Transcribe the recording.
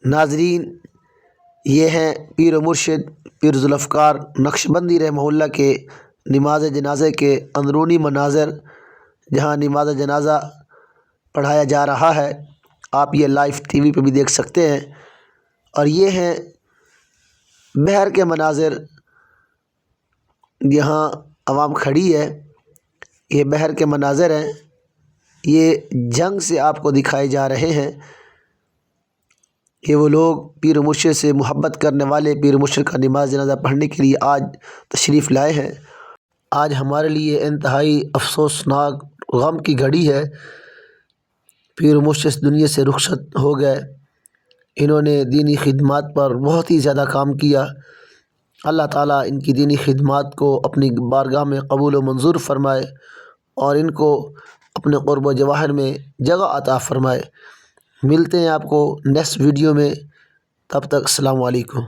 ناظرین، یہ ہیں پیر و مرشد پیر ذوالفقار نقشبندی رحمہ اللہ کے نماز جنازے کے اندرونی مناظر، جہاں نماز جنازہ پڑھایا جا رہا ہے۔ آپ یہ لائیو ٹی وی پہ بھی دیکھ سکتے ہیں۔ اور یہ ہیں بہر کے مناظر، یہاں عوام کھڑی ہے۔ یہ بہر کے مناظر ہیں، یہ جنگ سے آپ کو دکھائے جا رہے ہیں کہ وہ لوگ پیر و مرشد سے محبت کرنے والے پیر و مرشد کا نماز جنازہ پڑھنے کے لیے آج تشریف لائے ہیں۔ آج ہمارے لیے انتہائی افسوسناک غم کی گھڑی ہے۔ پیر و مرشد اس دنیا سے رخصت ہو گئے۔ انہوں نے دینی خدمات پر بہت ہی زیادہ کام کیا۔ اللہ تعالیٰ ان کی دینی خدمات کو اپنی بارگاہ میں قبول و منظور فرمائے اور ان کو اپنے قرب و جواہر میں جگہ عطا فرمائے۔ ملتے ہیں آپ کو نیکسٹ ویڈیو میں، تب تک السلام علیکم۔